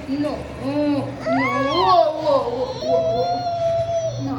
No. No.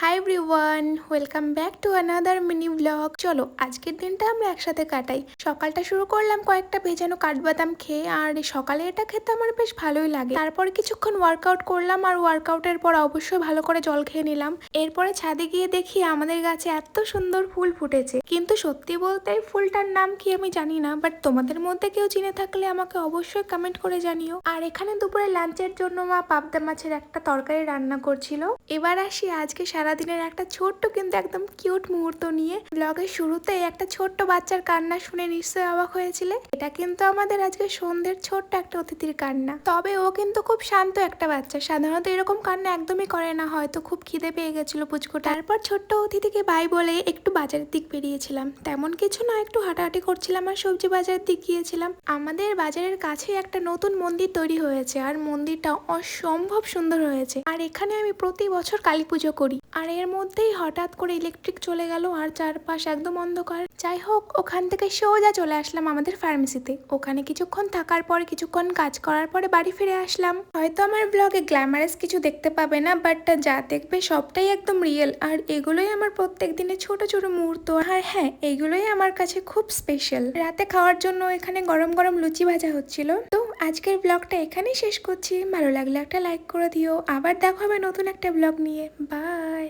Hi everyone, welcome back to another mini blog. চলো আজকের দিনটা আমরা একসাথে কাটাই। সকালটা শুরু করলাম কয়েকটা ভেজানো কাঠবাদাম খেয়ে, আর সকালে এটা খেতে আমার বেশ ভালোই লাগে। তারপর কিছুক্ষণ ওয়ার্কআউট করলাম, আর ওয়ার্কআউটের পর অবশ্যই ভালো করে জল খেয়ে নিলাম। এরপরে ছাদে গিয়ে দেখি আমাদের গাছে এত সুন্দর ফুল ফুটেছে, কিন্তু সত্যি বলতে ফুলটার নাম কি আমি জানি না, বাট তোমাদের মধ্যে কেউ চিনে থাকলে আমাকে অবশ্যই কমেন্ট করে জানিও। আর এখানে দুপুরে লাঞ্চের জন্য মা পাবদা মাছের একটা তরকারি রান্না করছিল। এবার আসি আজকে সারাদিনের একটা ছোট্ট কিন্তু একদম কিউট মুহূর্ত নিয়ে। ব্লগের শুরুতে একটা ছোট্ট বাচ্চার কান্না শুনে নিশ্চয়ই অবাক হয়েছিলে। এটা কিন্তু আমাদের আজকে সন্ধ্যের ছোট্ট একটা অতিথির কান্না। তবে ও কিন্তু খুব শান্ত একটা বাচ্চা, সাধারণত এরকম কান্না একদমই করে না, হয়তো খুব খিদে পেয়ে গেছিল পুচকু। তারপর ছোট্ট অতিথিকে বাই বলে একটু বাজারের দিক বেরিয়েছিলাম। তেমন কিছু না, একটু হাঁটাহাঁটি করছিলাম আর সবজি বাজারের দিক গিয়েছিলাম। আমাদের বাজারের কাছে একটা নতুন মন্দির তৈরি হয়েছে, আর মন্দিরটা অসম্ভব সুন্দর হয়েছে। আর এখানে আমি প্রতি বছর কালী পুজো করি। আর এর মধ্যেই হঠাৎ করে ইলেকট্রিক চলে গেল, আর চারপাশ একদম অন্ধকার। যাই হোক, ওখান থেকে সোজা চলে আসলাম আমাদের ফার্মেসিতে। ওখানে কিছুক্ষণ থাকার পরে, কিছুক্ষণ কাজ করার পরে বাড়ি ফিরে আসলাম। হয়তো আমার ব্লগে গ্ল্যামারাস কিছু দেখতে পাবে না, বাট যা দেখবে সবটাই একদম রিয়েল। আর এগুলোই আমার প্রত্যেক দিনে ছোট ছোট মুহূর্ত। আর হ্যাঁ, এগুলোই আমার কাছে খুব স্পেশাল। রাতে খাওয়ার জন্য এখানে গরম গরম লুচি ভাজা হচ্ছিল। তো আজকের ব্লগটা এখানেই শেষ করছি। ভালো লাগলে একটা লাইক করে দিও। আবার দেখা হবে নতুন একটা ব্লগ নিয়ে। বাই।